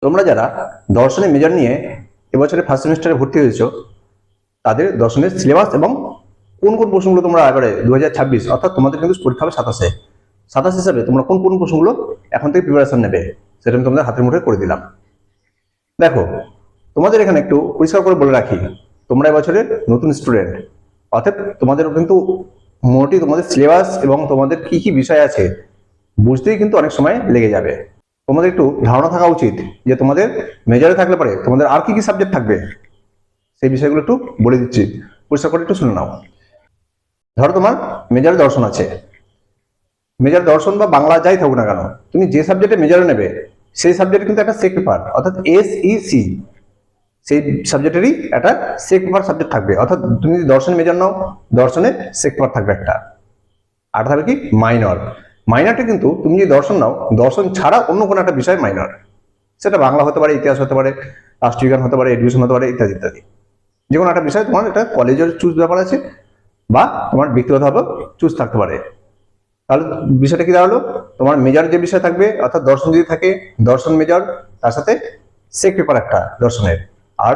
তোমরা যারা দর্শনে মেজর নিয়ে এবছরে ফার্স্ট সেমিস্টারে ভর্তি হয়েছো তাদের দর্শনের সিলেবাস এবং কোন কোন প্রশ্নগুলো তোমরা এবারে 2026 অর্থাৎ তোমাদের কিন্তু পরীক্ষা হবে 27 হিসাবে তোমরা কোন কোন প্রশ্নগুলো এখন থেকে প্রিপারেশন নেবে সেটা আমি তোমাদের হাতের মুঠোয় করে দিলাম। দেখো, তোমাদের এখানে একটু পরিষ্কার করে বলে রাখি, তোমরা এবছরে নতুন স্টুডেন্ট, অর্থাৎ তোমাদের কিন্তু মোটামুটি তোমাদের সিলেবাস এবং তোমাদের কি কি বিষয় আছে বুঝতেই কিন্তু অনেক সময় লেগে যাবে। তোমাদের একটু ধারণা থাকা উচিত যে তোমাদের মেজরে থাকলে পরে তোমাদের আর কি কি সাবজেক্ট থাকবে, সেই বিষয়গুলো একটু বলে দিচ্ছি, পরিষ্কার করে একটু শুনে নাও। ধরো তোমার মেজর দর্শন আছে, মেজর দর্শন বা বাংলা যাই থাকুক না কেন, তুমি যে সাবজেক্টে মেজরে নেবে সেই সাবজেক্টে কিন্তু একটা সেক পেপার অর্থাৎ SEC, সেই সাবজেক্টেরই একটা সেক পেপার সাবজেক্ট থাকবে। অর্থাৎ তুমি যদি দর্শন মেজর নাও, দর্শনে সেক পেপার থাকবে একটা। আর থাকবে কি মাইনর। মাইনরটা কিন্তু তুমি যদি দর্শন নাও, দর্শন ছাড়া অন্য কোনো একটা বিষয় মাইনর, সেটা বাংলা হতে পারে, ইতিহাস হতে পারে, রাষ্ট্রবিজ্ঞান হতে পারে, এডুকেশন হতে পারে, ইত্যাদি ইত্যাদি। যে কোনো একটা বিষয় তোমার এটা কলেজের চুজ ব্যাপার আছে বা তোমার ব্যক্তিগতভাবে চুজ থাকতে পারে। তাহলে বিষয়টা কি দাঁড়ালো, তোমার মেজর যে বিষয় থাকবে অর্থাৎ দর্শন যদি থাকে, দর্শন মেজর, তার সাথে সেক পেপার একটা দর্শনের, আর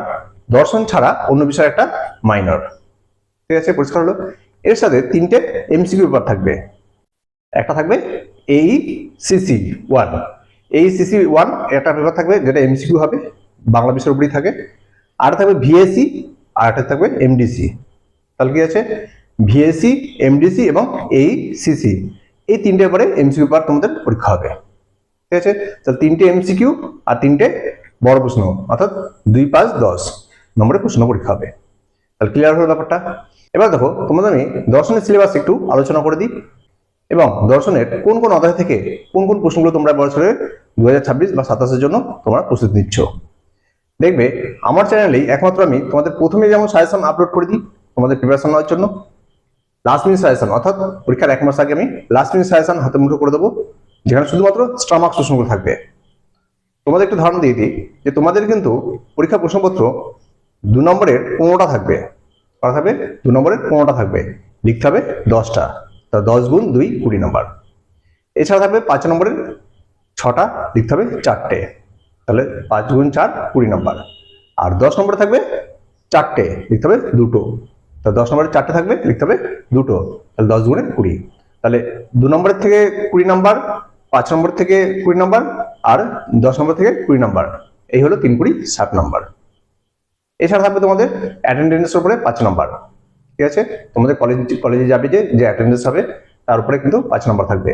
দর্শন ছাড়া অন্য বিষয় একটা মাইনর। ঠিক আছে, পরিষ্কার হলো। এর সাথে তিনটে MCQ পেপার থাকবে। একটা থাকবে AECC1, AECC1 একটা পেপার থাকবে যেটা MCQ হবে, বাংলা বিষয়ের উপরেই থাকে। আর থাকবে VAC, আর একটা থাকবে MDC। তাহলে কি আছে, VAC, MDC এবং AECC, এই তিনটে পেপারে MCQ পেপার তোমাদের পরীক্ষা হবে। ঠিক আছে, তাহলে তিনটে MCQ আর তিনটে বড় প্রশ্ন, অর্থাৎ 2, 5, 10 নম্বরের প্রশ্ন পরীক্ষা হবে। তাহলে ক্লিয়ার হলো ব্যাপারটা। এবার দেখো, তোমাদের আমি দর্শনের সিলেবাস একটু আলোচনা করে দিই এবং দর্শনের কোন কোন অধ্যায় থেকে কোন কোন প্রশ্নগুলো তোমরা বছরের 2026 বা 27-এর জন্য তোমরা প্রস্তুতি নিচ্ছ। দেখবে আমার চ্যানেলেই একমাত্র আমি তোমাদের প্রথমে যেমন সাজেশন আপলোড করে দিই তোমাদের প্রিপারেশন নেওয়ার জন্য, লাস্ট মিনিট সাজেশন অর্থাৎ পরীক্ষার 1 মাস আগে আমি লাস্ট মিনিট সাজেশন হাতে মুঠো করে দেবো, যেখানে শুধুমাত্র স্টার প্রশ্নগুলো থাকবে। তোমাদের একটু ধারণা দিয়ে দিই যে তোমাদের কিন্তু পরীক্ষা প্রশ্নপত্র 2 নম্বরের 15টা থাকবে, অর্থাৎ 2 নম্বরের 15টা থাকবে, লিখতে হবে 10টা, তা 10 গুণ 2 20 নম্বর। এছাড়া থাকবে 5 নম্বরের 6টা, লিখতে হবে 4টে, তাহলে 5 গুণ 4 20 নম্বর। আর 10 নম্বরে থাকবে 4টে, লিখতে হবে 2টো, তা 10 নম্বরে 4টে থাকবে, লিখতে হবে 2টো, তাহলে 10 গুণে 20। তাহলে 2 নম্বরের থেকে 20 নম্বর, 5 নম্বর থেকে 20 নম্বর, আর 10 নম্বর থেকে 20 নম্বর, এই হলো 3 20 60 নম্বর। এছাড়া থাকবে তোমাদের অ্যাটেন্ডেন্সের উপরে 5 নম্বর। ঠিক আছে, তোমাদের কলেজে যাবে যে অ্যাটেন্ডেন্স হবে তার উপরে কিন্তু 5 নম্বর থাকবে।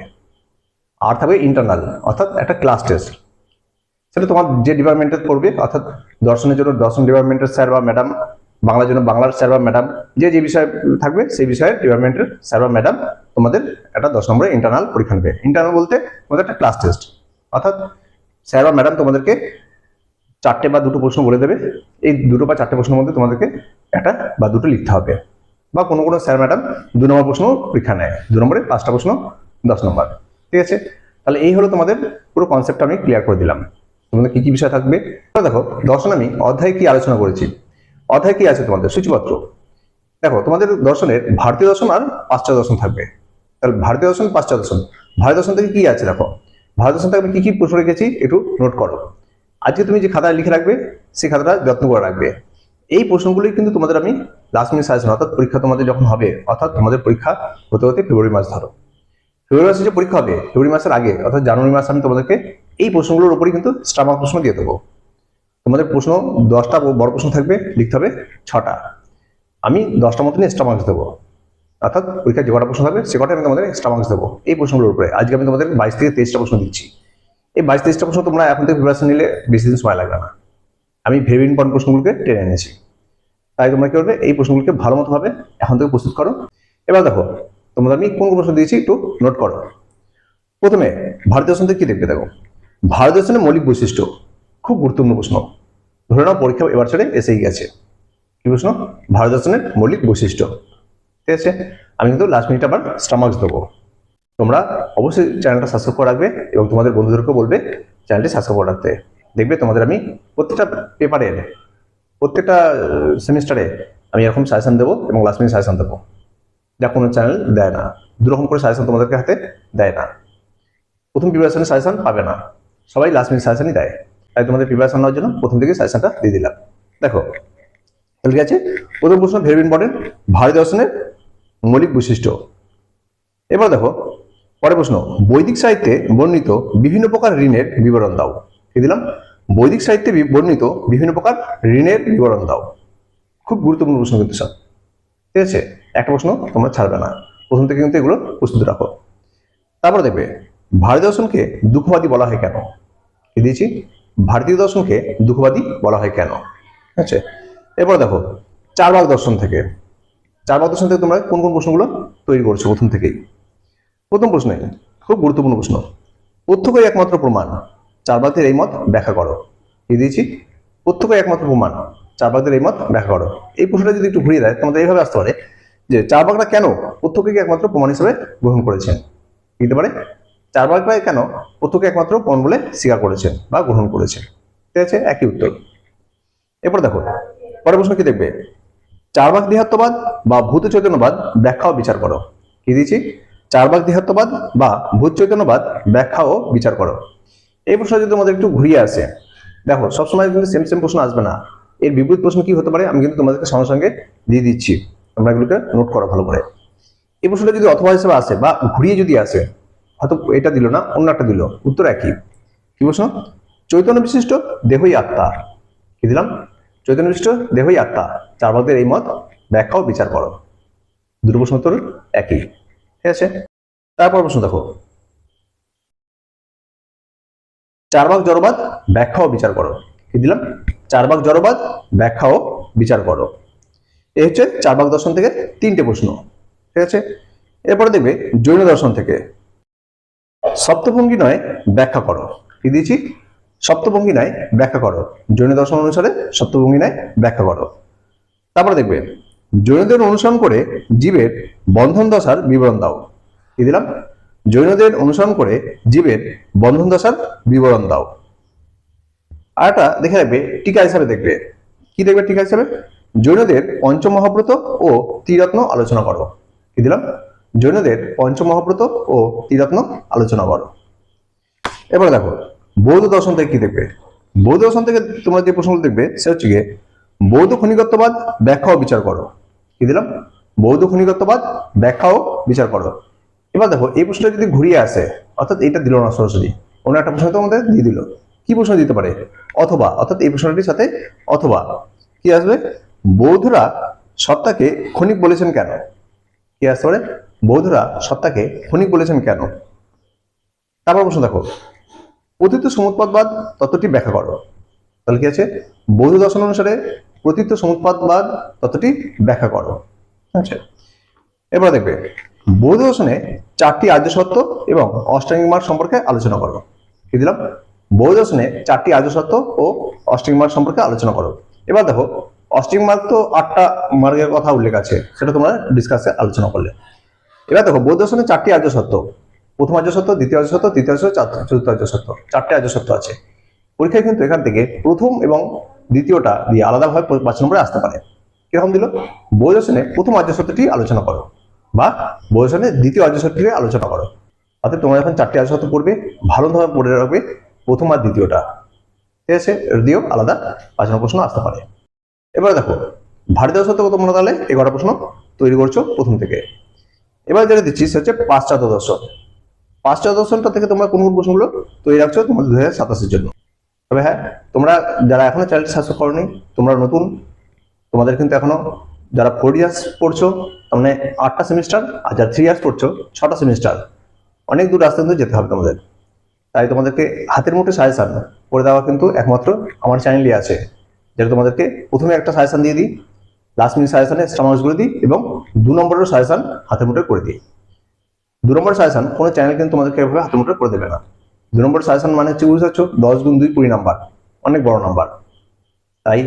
আর থাকবে ইন্টারনাল, অর্থাৎ একটা ক্লাস টেস্ট, সেটা তোমার যে ডিপার্টমেন্টে পড়বে, অর্থাৎ দর্শনের জন্য দর্শন ডিপার্টমেন্টের স্যার বা ম্যাডাম, বাংলার জন্য বাংলার স্যার বা ম্যাডাম, যে যে বিষয় থাকবে সেই বিষয়ে ডিপার্টমেন্টের স্যার বা ম্যাডাম তোমাদের একটা 10 নম্বরের ইন্টারনাল পরীক্ষা নেবে। ইন্টারনাল বলতে তোমাদের একটা ক্লাস টেস্ট, অর্থাৎ স্যার বা ম্যাডাম তোমাদেরকে 4টে বা 2টো প্রশ্ন বলে দেবে, এই 2টো বা 4টে প্রশ্নের মধ্যে তোমাদেরকে একটা বা 2টো লিখতে হবে। বা কোনো কোনো স্যার ম্যাডাম 2 নম্বর প্রশ্ন পরীক্ষা নেয়, 2 নম্বরে 5টা প্রশ্ন 10 নম্বর। ঠিক আছে, তাহলে এই হলো তোমাদের পুরো কনসেপ্টটা আমি ক্লিয়ার করে দিলাম, তোমাদের কি কি বিষয় থাকবে। দেখো, দর্শন আমি অধ্যায় কি আলোচনা করেছি, অধ্যায় কি আছে তোমাদের সূচিপত্র। দেখো, তোমাদের দর্শনের ভারতীয় দর্শন আর পাশ্চাত্য দর্শন থাকবে। তাহলে ভারতীয় দর্শন, পাশ্চাত্য দর্শন, ভারতীয় দর্শন থেকে কি আছে দেখো, ভারতীয় দর্শন থেকে আমি কি কি প্রশ্ন রেখেছি একটু নোট করো। আজকে তুমি যে খাতায় লিখে রাখবে সেই খাতাটা যত্ন করে রাখবে। এই প্রশ্নগুলি কিন্তু তোমাদের আমি লাস্ট মিনিট সাজেশন, অর্থাৎ পরীক্ষা তোমাদের যখন হবে, অর্থাৎ তোমাদের পরীক্ষা হতে হতে ফেব্রুয়ারি মাস, ধরো ফেব্রুয়ারি মাসে যে পরীক্ষা হবে ফেব্রুয়ারি মাসের আগে অর্থাৎ জানুয়ারি মাসে আমি তোমাদেরকে এই প্রশ্নগুলোর উপরই কিন্তু স্টার মার্ক প্রশ্ন দিয়ে দেবো। তোমাদের প্রশ্ন 10টা বড় প্রশ্ন থাকবে, লিখতে হবে 6টা, আমি 10টা মতনই এক্সট্রা মার্কস দেবো। অর্থাৎ পরীক্ষায় যে কটা প্রশ্ন থাকবে সে কটা আমি তোমাদের এক্সট্রা মার্কস দেবো এই প্রশ্নগুলোর উপরে। আজকে আমি তোমাদের 22 থেকে 23টা প্রশ্ন দিচ্ছি। এই 22-23টা প্রশ্ন তোমরা এখন থেকে প্রিপারেশন নিলে বেশি দিন সময় লাগবে না, আমি ভেরি ইম্পর্টেন্ট প্রশ্নগুলোকে টেনে এনেছি। তাই তোমরা কি করবে, এই প্রশ্নগুলোকে ভালো মতো ভাবে এখন থেকে প্রস্তুত করো। এবার দেখো, তোমাদের আমি কোন কোন প্রশ্ন দিয়েছি একটু নোট করো। প্রথমে ভারতীয় দর্শন থেকে কি দেখবে, দেখো ভারতীয় দর্শনের মৌলিক বৈশিষ্ট্য, খুব গুরুত্বপূর্ণ প্রশ্ন। ধরে নাও পরীক্ষা এবার ছেড়ে এসেই গেছে, কি প্রশ্ন, ভারতীয় দর্শনের মৌলিক বৈশিষ্ট্য। ঠিক আছে, আমি কিন্তু লাস্ট মিনিট আবার স্টার মার্কস দেবো। তোমরা অবশ্যই চ্যানেলটা সাবস্ক্রাইব করে রাখবে এবং তোমাদের বন্ধুদেরকেও বলবে চ্যানেলটি সাবস্ক্রাইব করে রাখতে। দেখবে তোমাদের আমি প্রত্যেকটা পেপারের প্রত্যেকটা সেমিস্টারে আমি এরকম সাজেশন দেবো এবং লাস্ট মিনিট সাজেশন দেবো, যা কোনো চ্যানেল দেয় না। দুরকম করে সাজেশন তোমাদেরকে হাতে দেয় না, প্রথম প্রিপারেশনের সাজেশন পাবে না, সবাই লাস্ট মিনিট সাজেশনই দেয়। তাই তোমাদের প্রিপারেশন নেওয়ার জন্য প্রথম থেকে সাজেশনটা দিয়ে দিলাম। দেখো ঠিক আছে, প্রথম প্রশ্ন ভেরি ইম্পর্টেন্ট, ভারতীয় দর্শনের মৌলিক বৈশিষ্ট্য। এবার দেখো পরের প্রশ্ন, বৈদিক সাহিত্যে বর্ণিত বিভিন্ন প্রকার ঋণের বিবরণ দাও। কি দিলাম? বৈদিক সাহিত্যে বর্ণিত বিভিন্ন প্রকার ঋণের বিবরণ দাও। খুব গুরুত্বপূর্ণ প্রশ্ন কিন্তু সব, ঠিক আছে, একটা প্রশ্ন তোমরা ছাড়বে না, প্রথম থেকে কিন্তু এগুলো প্রস্তুত রাখো। তারপর দেখবে ভারতীয় দর্শনকে দুঃখবাদী বলা হয় কেন। কি দিয়েছি? ভারতীয় দর্শনকে দুঃখবাদী বলা হয় কেন, ঠিক আছে। এরপর দেখো চারবাক দর্শন থেকে, চারবাক দর্শন থেকে তোমরা কোন কোন প্রশ্নগুলো তৈরি করছো প্রথম থেকেই। প্রথম প্রশ্নে খুব গুরুত্বপূর্ণ প্রশ্ন, প্রত্যক্ষই একমাত্র প্রমাণ, চারবাকদের এই মত ব্যাখ্যা করো। কি দিয়েছি? প্রত্যক্ষই একমাত্র প্রমাণ, চারবাকদের এই মত ব্যাখ্যা করো। এই প্রশ্নটা যদি একটু ঘুরিয়ে দেয় তোমাদের এইভাবে আসতে পারে যে চারবাকরা কেন প্রত্যক্ষকে একমাত্র প্রমাণ হিসেবে গ্রহণ করেছেন। দিতে পারে চারবাকরা কেন প্রত্যক্ষকে একমাত্র প্রমাণ বলে স্বীকার করেছেন বা গ্রহণ করেছেন, ঠিক আছে, একই উত্তর। এরপর দেখো পরের প্রশ্ন কি দেখবে, চারবাক দেহাত্মবাদ বা ভূত চৈতন্যবাদ ব্যাখ্যা ও বিচার করো। কি দিয়েছি? চারবাক দেহাত্মবাদ বা ভূত চৈতন্যবাদ ব্যাখ্যা ও বিচার করো। এই প্রশ্ন যদি তোমাদের একটু ঘুরিয়ে আসে, দেখো সবসময় কিন্তু সেম সেম প্রশ্ন আসবে না, এর বিপরীত প্রশ্ন কি হতে পারে আমি কিন্তু তোমাদেরকে সঙ্গে সঙ্গে দিয়ে দিচ্ছি, তোমরা এগুলোকে নোট করো ভালো করে। এই প্রশ্নটা যদি অথবা হিসেবে আসে বা ঘুরিয়ে যদি আসে, হয়তো এটা দিল না অন্য একটা দিল, উত্তর একই। কি প্রশ্ন? চৈতন্য বিশিষ্ট দেহই আত্মা। কি দিলাম? চৈতন্য বিশিষ্ট দেহই আত্মা, চারবাকদের এই মত ব্যাখ্যা ও বিচার করো। দুটো প্রশ্ন উত্তর একই, ঠিক আছে। তারপর প্রশ্ন দেখো, চারবাক জড়বাদ ব্যাখ্যা ও বিচার করো। কি দিলাম? চারবাক জড়বাদ ব্যাখ্যা ও বিচার করো। এই হচ্ছে চারবাক দর্শন থেকে তিনটে প্রশ্ন, ঠিক আছে। এরপরে দেখবে জৈন দর্শন থেকে, সপ্তভঙ্গি নয় ব্যাখ্যা করো। কি দিয়েছি? সপ্তভঙ্গি নয় ব্যাখ্যা করো, জৈন দর্শন অনুসারে সপ্তভঙ্গি নয় ব্যাখ্যা করো। তারপরে দেখবে জৈনদের অনুসরণ করে জীবের বন্ধন দশার বিবরণ দাও। কি দিলাম? জৈনদের অনুসরণ করে জীবের বন্ধন দশার বিবরণ দাও। আর একটা দেখে রাখবে টিকা হিসাবে দেখবে। কি দেখবে টিকা হিসাবে? জৈনদের পঞ্চমহাব্রত ও ত্রিরত্ন আলোচনা করো। কি দিলাম? জৈনদের পঞ্চমহাব্রত ও ত্রিরত্ন আলোচনা করো। এবার দেখো বৌদ্ধ দর্শন থেকে কি দেখবে। বৌদ্ধ দর্শন থেকে তোমরা যে প্রশ্নগুলো দেখবে সেটা হচ্ছে গিয়ে বৌদ্ধ খনিকত্ববাদ ব্যাখ্যা ও বিচার করো। কি দিলাম? বৌদ্ধ খনিকত্ববাদ ব্যাখ্যা ও বিচার করো। এবার দেখো এই প্রশ্নটা যদি ঘুরিয়ে আসে, অর্থাৎ এটা দিল না সরাসরি, অন্য একটা প্রশ্ন তো আমাদের দিয়ে দিল, কি প্রশ্ন দিতে পারে? অথবা, অর্থাৎ এই প্রশ্নটির সাথে অথবা কি আসবে? বৌদ্ধরা সত্তাকে ক্ষণিক বলেছেন কেন? কি আসতে পারে? বৌদ্ধরা সত্তাকে ক্ষণিক বলেছেন কেন? তারপর প্রশ্ন দেখো, প্রতীত সমুৎপাদবাদ তত্ত্বটি ব্যাখ্যা করো। তাহলে কি আছে? বৌদ্ধ দর্শন অনুসারে প্রতীত সমুৎপাদবাদ তত্ত্বটি ব্যাখ্যা করো। আচ্ছা, এবার দেখবে বৌদ্ধ দর্শনে চারটি আর্য সত্য এবং অষ্টাঙ্গিক মার্গ সম্পর্কে আলোচনা করো। কি দিলাম? বৌদ্ধ দর্শনে চারটি আর্য সত্য ও অষ্টাঙ্গিক মার্গ সম্পর্কে আলোচনা করো। এবার দেখো অষ্টাঙ্গিক মার্গ তো 8টা মার্গের কথা উল্লেখ আছে, সেটা তোমরা ডিসকাসে আলোচনা করলে। এবার দেখো বৌদ্ধ দর্শনে চারটি আর্য সত্য, প্রথম আর্য সত্য, দ্বিতীয় আর্য সত্য, তৃতীয় আর্য সত্য, চতুর্থ আর্য সত্য, চারটে আর্য সত্য আছে। পরীক্ষায় কিন্তু এখান থেকে প্রথম এবং দ্বিতীয়টা দিয়ে আলাদাভাবে 5 নম্বরে আসতে পারে। কিরকম দিল? বৌদ্ধ দর্শনে প্রথম আর্য সত্যটি আলোচনা করো বা বৌদ্ধ দর্শনে দ্বিতীয় আর্য সত্যটি আলোচনা করো। অর্থাৎ তোমরা যখন চারটি আর্য সত্য পড়বে ভালোভাবে পড়ে রাখবে প্রথম আর দ্বিতীয়টা, ঠিক আছে, দিয়েও আলাদা 5 নম্বর প্রশ্ন আসতে পারে। এবার দেখো ভারতীয় সত্য তোমরা তাহলে 11টা প্রশ্ন তৈরি করছো প্রথম থেকে। এবার যেটা দিচ্ছি সেটা হচ্ছে পাশ্চাত্য দর্শন। পাশ্চাত্য দর্শনটা থেকে তোমরা কোন কোন প্রশ্নগুলো তৈরি রাখছো তোমাদের 2027-এর জন্য। তবে হ্যাঁ, তোমরা যারা এখনো চ্যানেলটি সাবস্ক্রাইব করোনি, তোমরা নতুন, তোমাদের কিন্তু এখনো যারা 4 ইয়ার্স পড়ছো তার মানে 8টা সেমিস্টার, আর যারা 3 ইয়ার্স পড়ছো 6টা সেমিস্টার, অনেক দূর রাস্তা কিন্তু যেতে হবে তোমাদের। তাই তোমাদেরকে হাতের মুঠে সাজেশন করে দেওয়া কিন্তু একমাত্র আমার চ্যানেলই আছে, যেটা তোমাদেরকে প্রথমে একটা সাজেশন দিয়ে দিই, লাস্ট মিনিট সাজেশনে স্টামার্সগুলো দিই এবং 2 নম্বরের সাজেশন হাতের মুঠে করে দিই। 2 নম্বর সাজেশন কোনো চ্যানেল কিন্তু তোমাদেরকে এভাবে হাতের মুঠে করে দেবে না। 2 নম্বর সাজেশন মানে হচ্ছে বুঝতে পারছো 10 গুণ 2 20 নাম্বার, অনেক বড় নাম্বার। তাই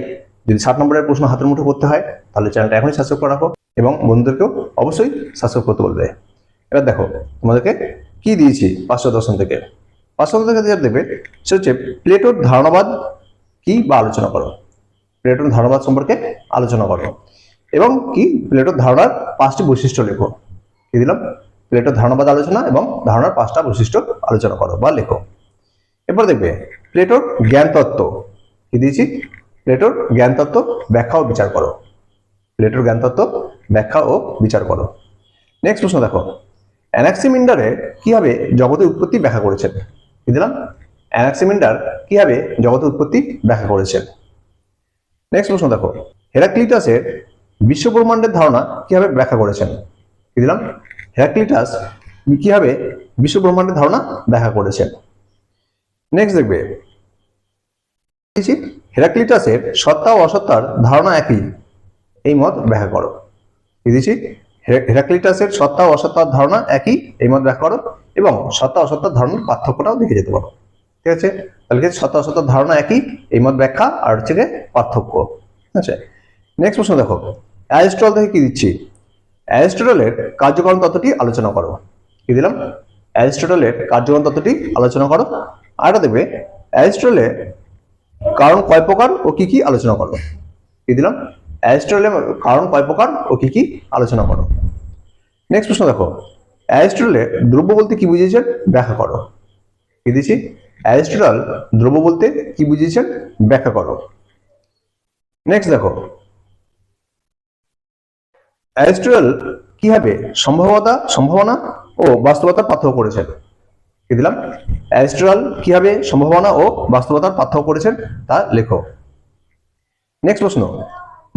যদি 60 নম্বরের প্রশ্ন হাতের মুঠে করতে হয় তাহলে চ্যানেলটা এখনই সাবস্ক্রাইব করে রাখো এবং বন্ধুদেরকেও অবশ্যই সাবস্ক্রাইব করতে বলবে। এবার দেখো তোমাদেরকে কি দিয়েছি পাশ্চাত্য দর্শন থেকে। পাশ্চাত্য থেকে যেটা দেবে সেটা হচ্ছে প্লেটোর ধারণাবাদ কি বা আলোচনা করো। প্লেটোর ধারণাবাদ সম্পর্কে আলোচনা করো এবং কি প্লেটোর ধারণার 5টি বৈশিষ্ট্য লেখো। কি দিলাম? প্লেটোর ধারণাবাদ আলোচনা এবং ধারণার 5টা বৈশিষ্ট্য আলোচনা করো বা লেখো। এরপর দেখবে প্লেটোর জ্ঞান তত্ত্ব কি দিয়েছি, প্লেটোর জ্ঞান তত্ত্ব ব্যাখ্যা ও বিচার করো। প্লেটোর জ্ঞান তত্ত্ব ব্যাখ্যা ও বিচার করো। নেক্সট প্রশ্ন দেখো, অ্যানাক্সিমেন্ডারে কিভাবে জগতের উৎপত্তি ব্যাখ্যা করেছেন? কি দিলাম, অ্যানাক্সিমেন্ডার কিভাবে জগতের উৎপত্তি ব্যাখ্যা করেছেন। নেক্সট প্রশ্ন দেখো, হেরাক্লিটাসের বিশ্বব্রহ্মাণ্ডের ধারণা কিভাবে ব্যাখ্যা করেছেন? কি দিলাম, হেরাক্লিটাস কিভাবে বিশ্বব্রহ্মাণ্ডের ধারণা ব্যাখ্যা করেছেন। নেক্সট দেখবে, হেরাক্লিটাসের সত্তা ও অসত্তার ধারণা একই, এই মত ব্যাখ্যা করো। কি দিয়েছি, হেরাক্লিটাসের সত্তা ও অসত্তার ধারণা একই, এই মত ব্যাখ্যা করো, এবং সত্তা অসত্তার ধারণার পার্থক্যটাও দেখে যেতে পারো। ঠিক আছে, তাহলে সত্তা অসত্তার ধারণা একই, এই মত ব্যাখ্যা, আর হচ্ছে পার্থক্য। আচ্ছা, নেক্সট প্রশ্ন দেখো, অ্যারিস্টটল থেকে কি দিচ্ছি, অ্যারিস্টটলের কার্যকারণ তত্ত্বটি আলোচনা করো। কি দিলাম, অ্যারিস্টটলের কার্যকারণ তত্ত্বটি আলোচনা করো। আর এটা দেবে, অ্যারিস্টটলের কারণ কয় প্রকার ও কি কি আলোচনা করো। কি দিলাম, অ্যারিস্টটলের কারণ কয় প্রকার ও কি কি আলোচনা করো। নেক্সট প্রশ্ন দেখো, অ্যারিস্টটলের দ্রব্য বলতে কি বুঝিয়েছেন ব্যাখ্যা করো। কি দিয়েছি, অ্যারিস্টটল দ্রব্য বলতে কি বুঝিয়েছেন ব্যাখ্যা করো। নেক্সট দেখো, অ্যারিস্টটল কিভাবে সম্ভাবনা ও বাস্তবতার পার্থক্য করেছেন। কি দিলাম, অ্যারিস্টটল কিভাবে সম্ভাবনা ও বাস্তবতার পার্থক্য করেছেন তা লেখো। নেক্সট প্রশ্ন,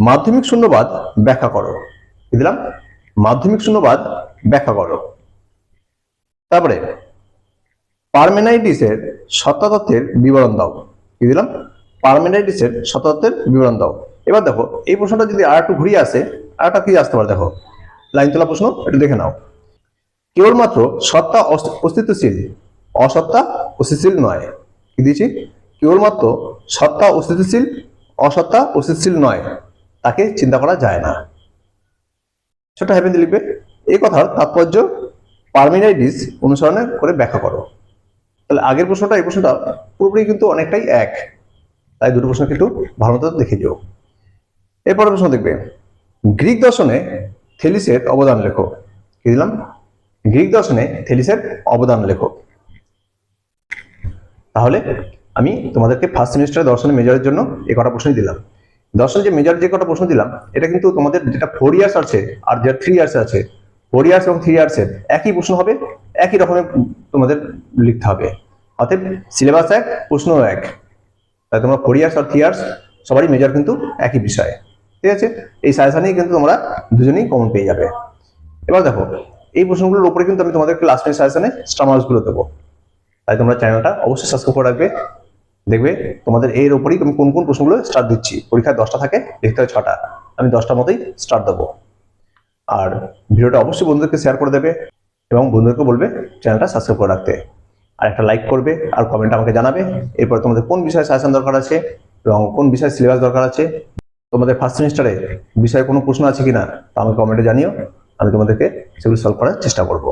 মাধ্যমিক শূন্যবাদ ব্যাখ্যা করো। কি দিলাম, মাধ্যমিক শূন্যবাদ ব্যাখ্যা করো। তারপরে পারমেনাইডিসের সত্তা তত্ত্বের বিবরণ দাও। কি দিলাম, পারমেনাইডিসের সত্তা তত্ত্বের বিবরণ দাও। এবার দেখো, এই প্রশ্নটা যদি আর একটু ঘুরিয়ে আসে, আর একটা কি আসতে পারে, দেখো লাইন তোলা প্রশ্ন, একটু দেখে নাও। কেবলমাত্র সত্তা অস্তিত্বশীল, অসত্তা অস্তিত্বশীল নয়। কি দিয়েছি, কেবলমাত্র সত্তা অস্তিত্বশীল, অসত্তা অস্তিত্বশীল নয়, তাকে চিন্তা করা যায় না। ছোট হ্যাপেন লিখবে, এই কথার তাৎপর্য পারমেনাইডিস অনুসরণ করে ব্যাখ্যা করো। তাহলে আগের প্রশ্নটা এই প্রশ্নটা পুরোপুরি কিন্তু অনেকটাই এক, তাই দুটো প্রশ্ন কিন্তু ভালো মতো দেখে যাও। এরপরের প্রশ্ন দেখবে, গ্রিক দর্শনে থেলিসের অবদান লেখো। কি দিলাম, গ্রিক দর্শনে থেলিসের অবদান লেখো। তাহলে আমি তোমাদেরকে ফার্স্ট সেমিস্টারে দর্শনে মেজরের জন্য এই কটা প্রশ্নই দিলাম। দর্শন যে মেজর যে কটা প্রশ্ন দিলাম, এটা কিন্তু তোমাদের যেটা 4 ইয়ার্স আছে আর যেটা 3 ইয়ার্স আছে, 4 ইয়ার্স এবং 3 ইয়ার্সের একই প্রশ্ন হবে, একই রকমের তোমাদের লিখতে হবে। অতএব সিলেবাস এক, প্রশ্ন এক, তাই তোমরা 4 ইয়ার্স আর 3 ইয়ার্স সবারই মেজর কিন্তু একই বিষয়ে। ঠিক আছে, এই সাজেশনেই কিন্তু তোমরা দুজনেই কমন পেয়ে যাবে। এবার দেখো, এই প্রশ্নগুলোর উপরে কিন্তু আমি তোমাদেরকে লাস্ট মিনিট সাজেশনে স্টার মার্কসগুলো দেবো, তাই তোমরা চ্যানেলটা অবশ্যই সাবস্ক্রাইব করে রাখবে। দেখবে তোমাদের এর উপরেই আমি কোন কোন প্রশ্নগুলো স্টার্ট দিচ্ছি। পরীক্ষায় 10টা থাকে, লিখতে হয় 6টা, আমি 10টার মতোই স্টার্ট দেবো। আর ভিডিওটা অবশ্যই বন্ধুদেরকে শেয়ার করে দেবে এবং বন্ধুদেরকে বলবে চ্যানেলটা সাবস্ক্রাইব করে রাখতে, আর একটা লাইক করবে আর কমেন্ট আমাকে জানাবে এরপরে তোমাদের কোন বিষয়ে সাজেশন দরকার আছে এবং কোন বিষয়ে সিলেবাস দরকার আছে, তোমাদের ফার্স্ট সেমিস্টারে বিষয়ে কোনো প্রশ্ন আছে কিনা তা আমাকে কমেন্টে জানিও, আমি তোমাদেরকে সেগুলো সলভ করার চেষ্টা করবো।